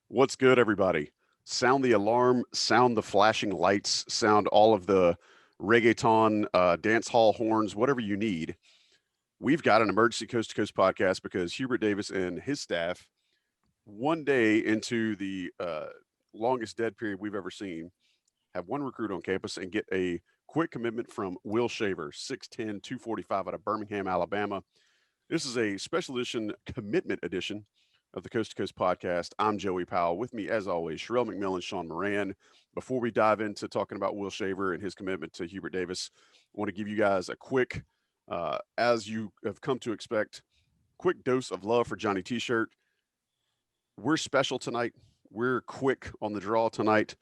What's good, everybody? Sound the alarm, sound the flashing lights, sound all of the reggaeton, dance hall horns, whatever you need. We've got an emergency coast to coast podcast because Hubert Davis and his staff, one day into the longest dead period we've ever seen, have one recruit on campus and get a quick commitment from Will Shaver, 6'10, 245 out of Birmingham, Alabama. This is a special edition commitment edition of the Coast to Coast podcast. I'm Joey Powell. With me, as always, Sherrell, McMillan, Sean Moran. Before we dive into talking about Will Shaver and his commitment to Hubert Davis, I want to give you guys a quick, as you have come to expect, quick dose of love for Johnny T-shirt. We're special tonight. We're quick on the draw tonight.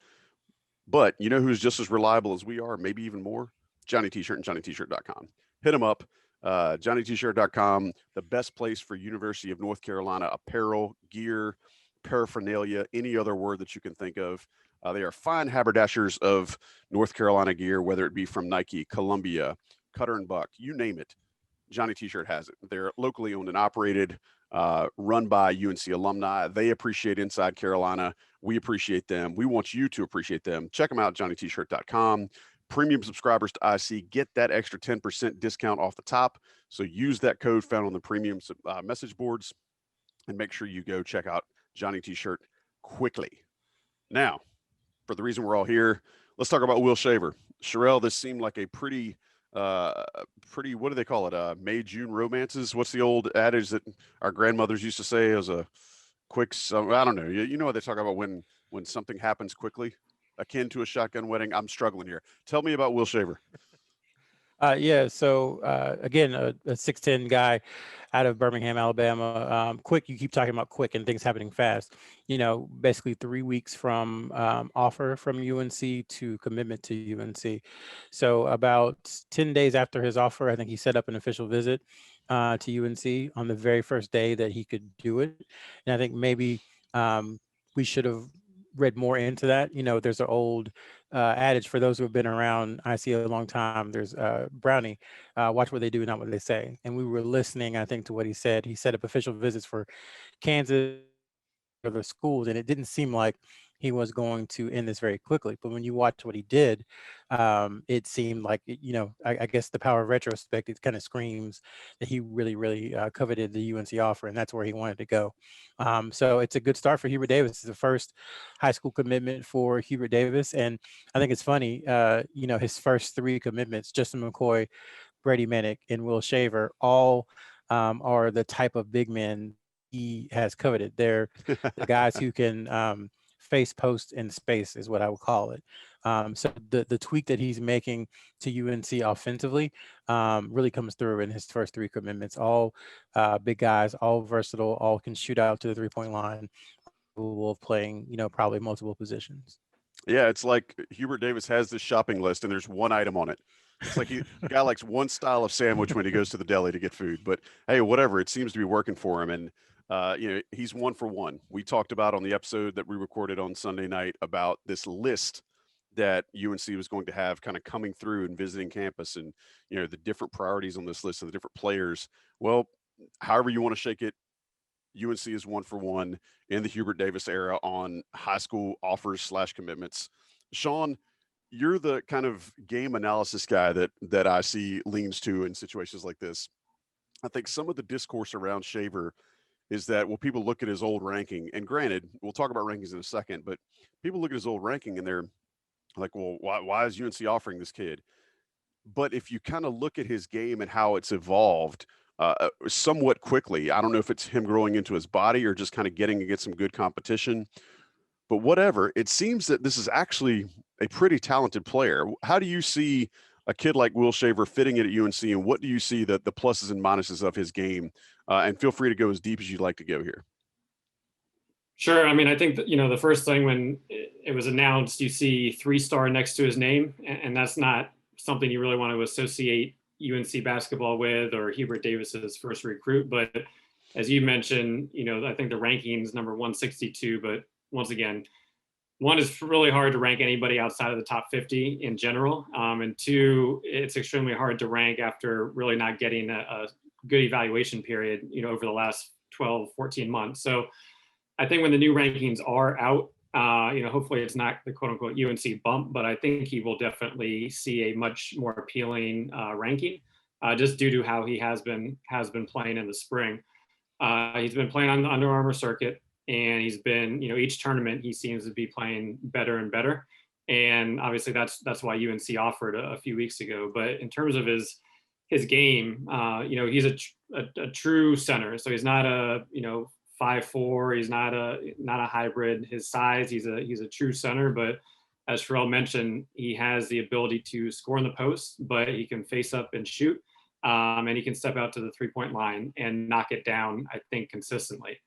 But you know who's just as reliable as we are, maybe even more? Johnny T-shirt and JohnnyT-shirt.com. Hit them up. JohnnyT-shirt.com, the best place for University of North Carolina apparel, gear, paraphernalia, any other word that you can think of. They are fine haberdashers of North Carolina gear, whether it be from Nike, Columbia, Cutter and Buck, you name it. Johnny T-shirt has it. They're locally owned and operated, run by UNC alumni. They appreciate Inside Carolina. We appreciate them. We want you to appreciate them. Check them out, JohnnyT-shirt.com. Premium subscribers to IC get that extra 10% discount off the top. So use that code found on the premium message boards and make sure you go check out Johnny T-shirt quickly. Now, for the reason we're all here, let's talk about Will Shaver. Sherrell, this seemed like a pretty, what do they call it? May, June romances. What's the old adage that our grandmothers used to say? It was a quick, I don't know. You know what they talk about when something happens quickly, akin to a shotgun wedding. I'm struggling here. Tell me about Will Shaver. Again, a 6'10" guy out of Birmingham, Alabama. Quick, you keep talking about quick and things happening fast. You know, basically 3 weeks from offer from UNC to commitment to UNC. So about 10 days after his offer, I think he set up an official visit to UNC on the very first day that he could do it. And I think maybe we should have read more into that. You know, there's an old adage for those who have been around IC a long time. There's Brownie, watch what they do, not what they say. And we were listening, I think, to what he said. He set up official visits for Kansas, other schools, and it didn't seem like he was going to end this very quickly. But when you watch what he did, it seemed like, I guess the power of retrospect, it kind of screams that he really, really coveted the UNC offer, and that's where he wanted to go. So it's a good start for Hubert Davis. It's the first high school commitment for Hubert Davis. And I think it's funny, his first three commitments, Justin McCoy, Brady Minnick, and Will Shaver, all are the type of big men he has coveted. They're the guys who can face, post, in space is what I would call it. So the tweak that he's making to UNC offensively really comes through in his first three commitments. All big guys, all versatile, all can shoot out to the 3-point line, capable of playing, probably multiple positions. Yeah, it's like Hubert Davis has this shopping list and there's one item on it. It's like the guy likes one style of sandwich when he goes to the deli to get food. But hey, whatever, it seems to be working for him. And he's one for one. We talked about on the episode that we recorded on Sunday night about this list that UNC was going to have kind of coming through and visiting campus, and the different priorities on this list of the different players. Well, however you want to shake it, UNC is one for one in the Hubert Davis era on high school offers / commitments. Sean, you're the kind of game analysis guy that I see leans to in situations like this. I think some of the discourse around Shaver is that, well, people look at his old ranking, and granted, we'll talk about rankings in a second, but people look at his old ranking and they're like, well, why is UNC offering this kid? But if you kind of look at his game and how it's evolved somewhat quickly, I don't know if it's him growing into his body or just kind of getting against some good competition, but whatever, it seems that this is actually a pretty talented player. How do you see a kid like Will Shaver fitting in at UNC, and what do you see the pluses and minuses of his game? And feel free to go as deep as you'd like to go here. Sure. I mean, I think that, the first thing when it was announced, you see 3-star next to his name, and that's not something you really want to associate UNC basketball with or Hubert Davis's first recruit. But as you mentioned, I think the ranking's number 162, but once again, one is really hard to rank anybody outside of the top 50 in general. And two, it's extremely hard to rank after really not getting a good evaluation period, over the last 12, 14 months. So I think when the new rankings are out, hopefully it's not the quote unquote UNC bump, but I think he will definitely see a much more appealing ranking, just due to how he has been playing in the spring. He's been playing on the Under Armour circuit, and he's been, each tournament he seems to be playing better and better. And obviously that's why UNC offered a few weeks ago. But in terms of his game, he's a true center. So he's not a 5'4". He's not a hybrid. His size, he's a true center. But as Sherrell mentioned, he has the ability to score in the post, but he can face up and shoot. And he can step out to the 3-point line and knock it down, I think, consistently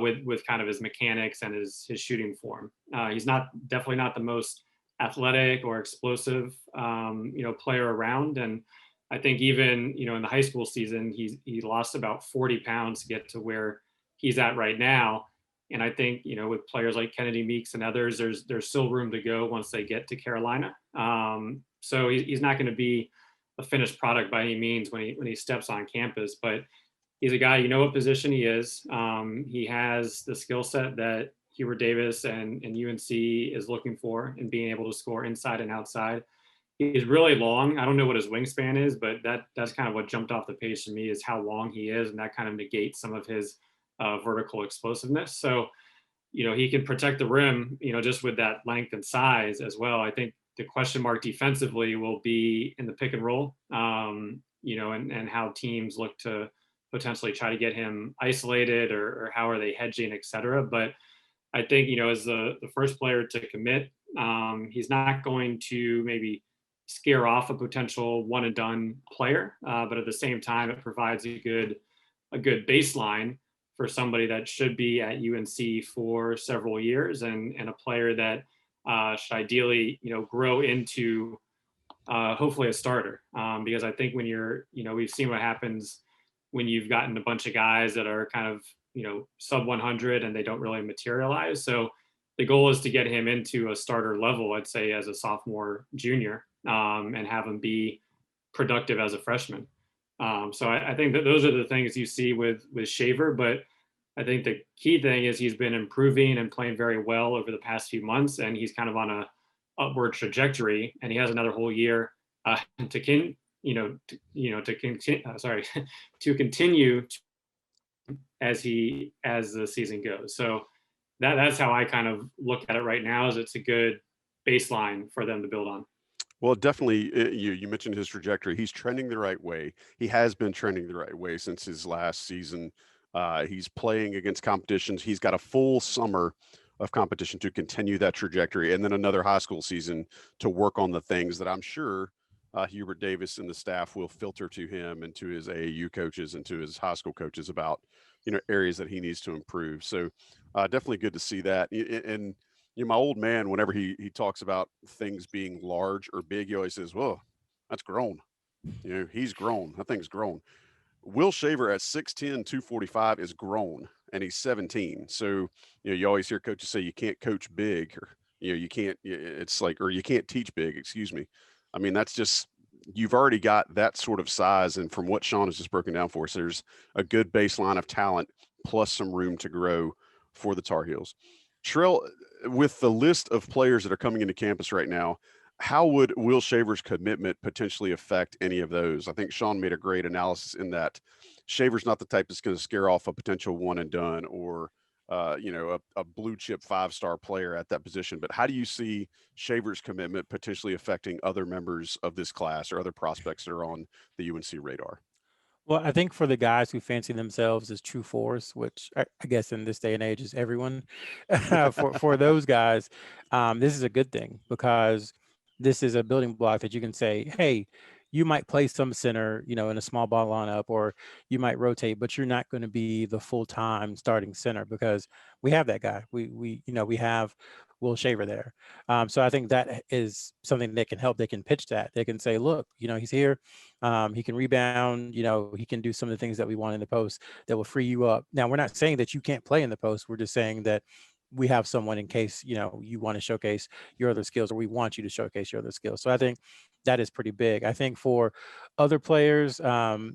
with kind of his mechanics and his shooting form. He's definitely not the most athletic or explosive, player around. And I think even, in the high school season, he lost about 40 pounds to get to where he's at right now. And I think, with players like Kennedy Meeks and others, there's still room to go once they get to Carolina. So he's not going to be a finished product by any means when he steps on campus, but he's a guy, what position he is. He has the skill set that Hubert Davis and UNC is looking for, and being able to score inside and outside. He's really long. I don't know what his wingspan is, but that's kind of what jumped off the page to me, is how long he is, and that kind of negates some of his vertical explosiveness. So, he can protect the rim, just with that length and size as well. I think the question mark defensively will be in the pick and roll, and how teams look to potentially try to get him isolated, or how are they hedging, et cetera. But I think, as the first player to commit, he's not going to maybe scare off a potential one and done player. But at the same time, it provides a good baseline for somebody that should be at UNC for several years, and a player that should ideally, grow into hopefully a starter. Because I think when we've seen what happens when you've gotten a bunch of guys that are kind of, sub 100 and they don't really materialize. So the goal is to get him into a starter level, I'd say, as a sophomore, junior, and have him be productive as a freshman. So I think that those are the things you see with Shaver. But I think the key thing is he's been improving and playing very well over the past few months, and he's kind of on a upward trajectory, and he has another whole year to continue as the season goes. So that's how I kind of look at it right now, is it's a good baseline for them to build on. Well, definitely, you mentioned his trajectory. He's trending the right way. He has been trending the right way since his last season. He's playing against competitions. He's got a full summer of competition to continue that trajectory, and then another high school season to work on the things that I'm sure Hubert Davis and the staff will filter to him and to his AAU coaches and to his high school coaches about, areas that he needs to improve. So definitely good to see that. And my old man, whenever he talks about things being large or big, he always says, "Whoa, that's grown." He's grown. That thing's grown. Will Shaver at 6'10", 245 is grown, and he's 17. So, you always hear coaches say you can't coach big, or, you can't, it's like, or you can't teach big, excuse me. I mean, that's just, you've already got that sort of size. And from what Sean has just broken down for us, there's a good baseline of talent plus some room to grow for the Tar Heels. Sherrell, with the list of players that are coming into campus right now, how would Will Shaver's commitment potentially affect any of those? I think Sean made a great analysis in that Shaver's not the type that's going to scare off a potential one and done, or a blue chip 5-star player at that position. But how do you see Shaver's commitment potentially affecting other members of this class or other prospects that are on the UNC radar? Well, I think for the guys who fancy themselves as true fours, which I guess in this day and age is everyone, for those guys, this is a good thing, because this is a building block that you can say, hey, you might play some center, in a small ball lineup, or you might rotate, but you're not going to be the full-time starting center, because we have that guy. We have Will Shaver there. So I think that is something that can help. They can pitch that. They can say, look, he's here. He can rebound. He can do some of the things that we want in the post that will free you up. Now, we're not saying that you can't play in the post. We're just saying that we have someone in case, you want to showcase your other skills, or we want you to showcase your other skills. So I think that is pretty big. I think for other players, the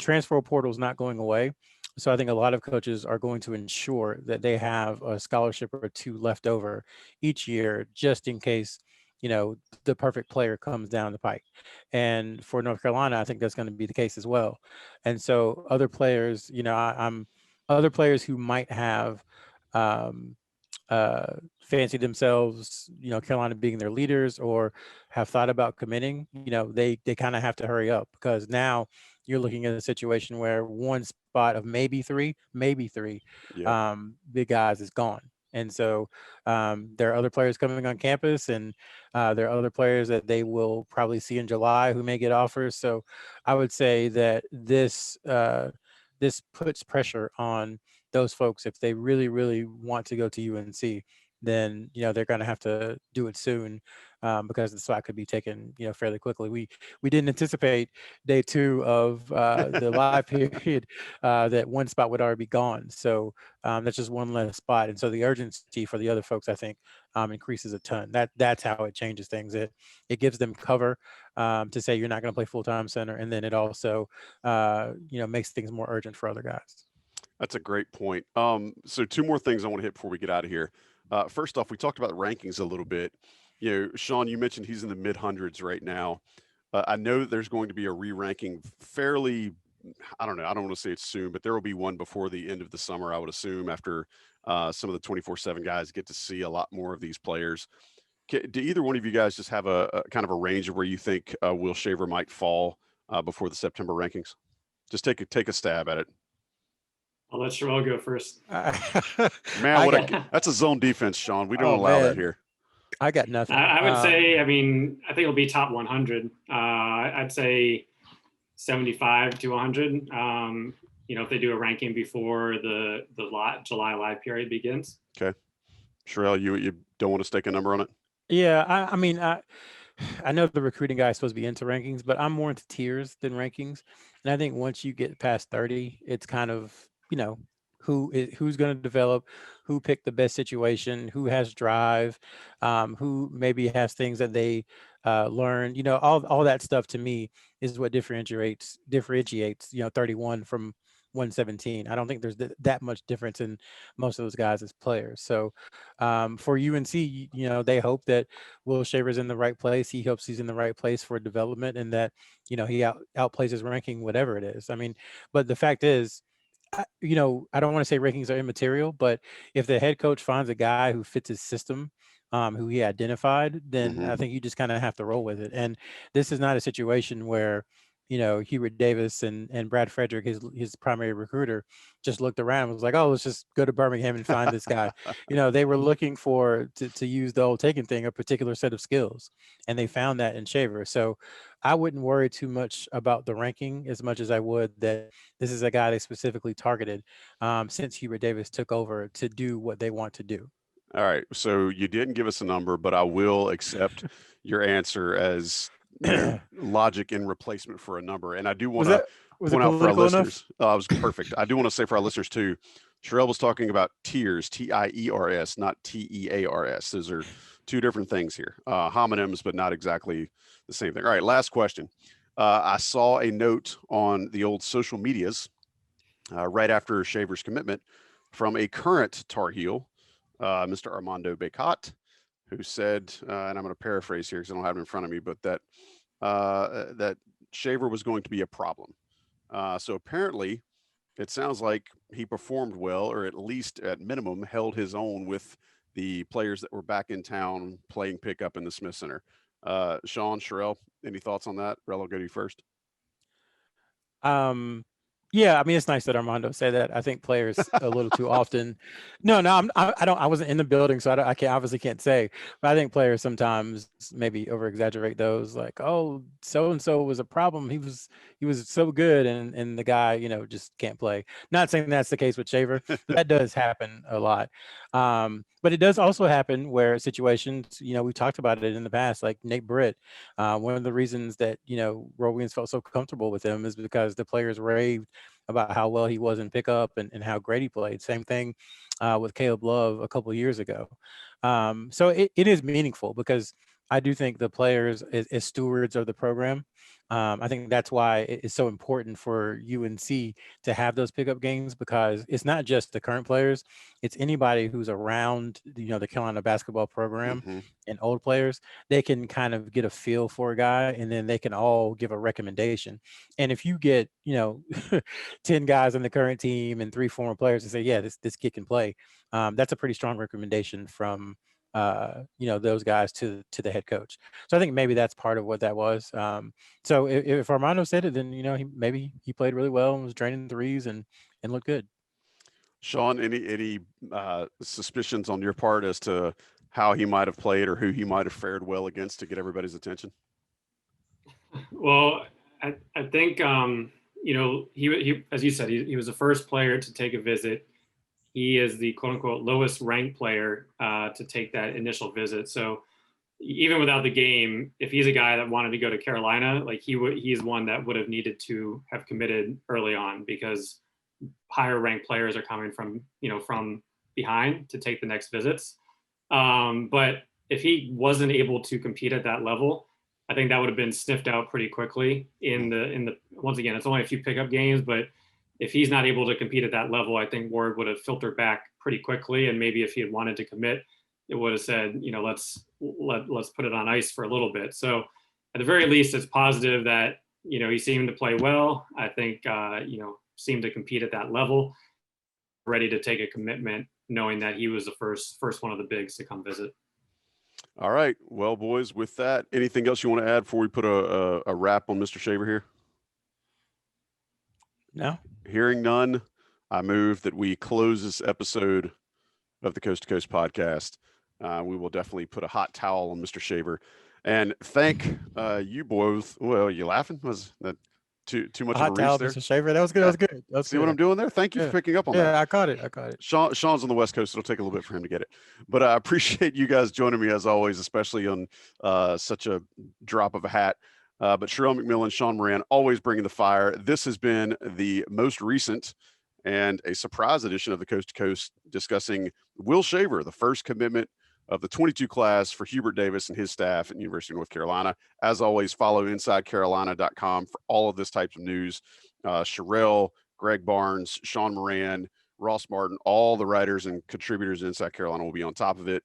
transfer portal is not going away. So I think a lot of coaches are going to ensure that they have a scholarship or two left over each year, just in case, the perfect player comes down the pike. And for North Carolina, I think that's going to be the case as well. And so other players, I'm other players who might have um, fancy themselves, Carolina being their leaders, or have thought about committing, they kind of have to hurry up, because now you're looking at a situation where one spot of maybe three Yeah. big guys is gone. And so there are other players coming on campus, and there are other players that they will probably see in July who may get offers. So I would say that this puts pressure on those folks. If they really, really want to go to UNC, then they're going to have to do it soon, because the spot could be taken fairly quickly. We didn't anticipate day two of the live period that one spot would already be gone. So that's just one less spot, and so the urgency for the other folks, I think, increases a ton. That's how it changes things. It gives them cover to say you're not going to play full-time center, and then it also makes things more urgent for other guys. That's a great point. So two more things I want to hit before we get out of here. First off, we talked about the rankings a little bit. Sean, you mentioned he's in the mid hundreds right now. I know that there's going to be a re-ranking fairly. I don't know. I don't want to say it's soon, but there will be one before the end of the summer, I would assume, after some of the 24/7 guys get to see a lot more of these players. Do either one of you guys just have a kind of a range of where you think Will Shaver might fall before the September rankings? Just take a stab at it. I'll let Sherrell go first. Man, that's a zone defense, Sean. We don't allow that here. I got nothing. I would say, I think it'll be top 100. I'd say 75 to 100. If they do a ranking before the July live period begins. Okay. Sherrell, you don't want to stake a number on it? Yeah, I know the recruiting guy is supposed to be into rankings, but I'm more into tiers than rankings. And I think once you get past 30, it's kind of, who's going to develop, who picked the best situation, who has drive, who maybe has things that they learned. All that stuff to me is what differentiates 31 from 117. I don't think there's that much difference in most of those guys as players. So for UNC, they hope that Will Shaver's in the right place. He hopes he's in the right place for development, and that he outplays his ranking, whatever it is. But the fact is, I don't want to say rankings are immaterial, but if the head coach finds a guy who fits his system, who he identified, then I think you just kind of have to roll with it. And this is not a situation where, Hubert Davis and Brad Frederick, his primary recruiter, just looked around and was like, oh, let's just go to Birmingham and find this guy. They were looking to use the old taken thing, a particular set of skills, and they found that in Shaver. So I wouldn't worry too much about the ranking as much as I would that this is a guy they specifically targeted since Hubert Davis took over to do what they want to do. All right. So you didn't give us a number, but I will accept your answer as logic in replacement for a number. And I do want to point out for our listeners, it was perfect. I do want to say for our listeners too, Sherrell was talking about tiers, TIERS, not TEARS. Those are two different things here. Homonyms, but not exactly the same thing. All right, last question. I saw a note on the old social medias right after Shaver's commitment from a current Tar Heel, Mr. Armando Bacot, who said, and I'm going to paraphrase here because I don't have it in front of me, but that Shaver was going to be a problem. So apparently, it sounds like he performed well, or at least at minimum held his own with the players that were back in town playing pickup in the Smith Center. Sean, Sherrell, any thoughts on that? Rel, I'll go to you first. Yeah, it's nice that Armando said that. I think players a little too often. No, I wasn't in the building, so I obviously can't say. But I think players sometimes maybe over exaggerate those. Like, oh, so and so was a problem. He was so good, and the guy just can't play. Not saying that's the case with Shaver. That does happen a lot. But it does also happen where situations, we've talked about it in the past, like Nate Britt. One of the reasons that Roy Williams felt so comfortable with him is because the players raved about how well he was in pickup and how great he played. Same thing with Caleb Love a couple of years ago. So it is meaningful because I do think the players is stewards of the program. I think that's why it's so important for UNC to have those pickup games, because it's not just the current players, it's anybody who's around, the Carolina basketball program Mm-hmm. and old players. They can kind of get a feel for a guy, and then they can all give a recommendation. And if you get, 10 guys on the current team and 3 former players and say, yeah, this kid can play, that's a pretty strong recommendation from those guys to the head coach. So I think maybe that's part of what that was. So if Armando said it, then he played really well and was draining threes and looked good. Sean, any suspicions on your part as to how he might have played or who he might have fared well against to get everybody's attention? Well, I think he as you said, he was the first player to take a visit. He is the quote unquote lowest ranked player to take that initial visit. So even without the game, if he's a guy that wanted to go to Carolina, like he's one that would have needed to have committed early on, because higher ranked players are coming from behind to take the next visits. But if he wasn't able to compete at that level, I think that would have been sniffed out pretty quickly in the once again, it's only a few pickup games, but if he's not able to compete at that level, I think Ward would have filtered back pretty quickly. And maybe if he had wanted to commit, it would have said, let's put it on ice for a little bit. So at the very least, it's positive that, he seemed to play well. I think, seemed to compete at that level, ready to take a commitment, knowing that he was the first one of the bigs to come visit. All right. Well, boys, with that, anything else you want to add before we put a wrap on Mr. Shaver here? No. Hearing none, I move that we close this episode of the Coast to Coast podcast. We will definitely put a hot towel on Mr. Shaver and thank you both. Well, you laughing? Was that too much of a reach there? Mr. Shaver. That was good. That was good. That was See what I'm doing there? Thank you for picking up on that. Yeah, I caught it. Sean's on the West Coast. It'll take a little bit for him to get it. But I appreciate you guys joining me as always, especially on such a drop of a hat. But Sherrell McMillan, Sean Moran, always bringing the fire. This has been the most recent and a surprise edition of the Coast to Coast, discussing Will Shaver, the first commitment of the 22 class for Hubert Davis and his staff at University of North Carolina. As always, follow InsideCarolina.com for all of this type of news. Sherrell, Greg Barnes, Sean Moran, Ross Martin, all the writers and contributors in Inside Carolina will be on top of it.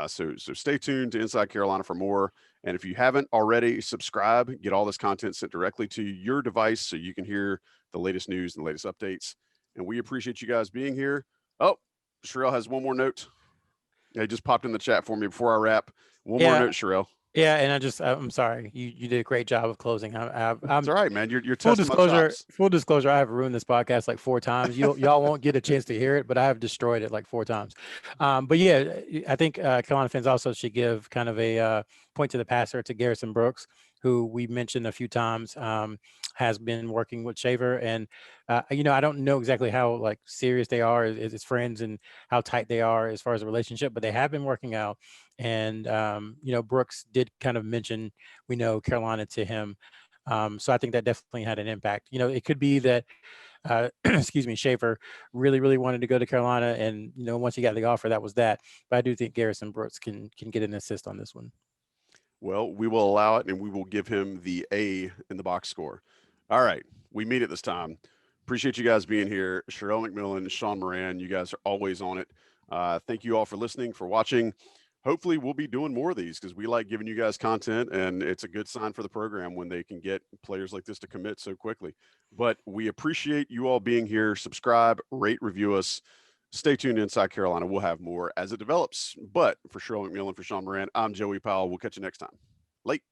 So stay tuned to Inside Carolina for more. And if you haven't already, subscribe, get all this content sent directly to your device so you can hear the latest news and the latest updates. And we appreciate you guys being here. Oh, Sherrell has one more note. Yeah, he just popped in the chat for me before I wrap. One more note, Sherrell. Yeah, and I'm sorry. You did a great job of closing. It's all right, man. You're full testing disclosure. my chops. Full disclosure. I have ruined this podcast like 4 times. Y'all won't get a chance to hear it, but I have destroyed it like 4 times. But yeah, I think Carolina fans also should give kind of a point to the passer, to Garrison Brooks, who we mentioned a few times, has been working with Shaver. And, I don't know exactly how like serious they are as friends and how tight they are as far as a relationship, but they have been working out. And, Brooks did kind of mention, we know Carolina to him. So I think that definitely had an impact. It could be that, excuse me, Shaver really, really wanted to go to Carolina. And, once he got the offer, that was that. But I do think Garrison Brooks can get an assist on this one. Well, we will allow it, and we will give him the A in the box score. All right. We meet it this time. Appreciate you guys being here. Sherrell McMillan, Sean Moran, you guys are always on it. Thank you all for listening, for watching. Hopefully we'll be doing more of these because we like giving you guys content, and it's a good sign for the program when they can get players like this to commit so quickly. But we appreciate you all being here. Subscribe, rate, review us. Stay tuned to Inside Carolina. We'll have more as it develops. But for Sherrell McMillan, for Sean Moran, I'm Joey Powell. We'll catch you next time. Late.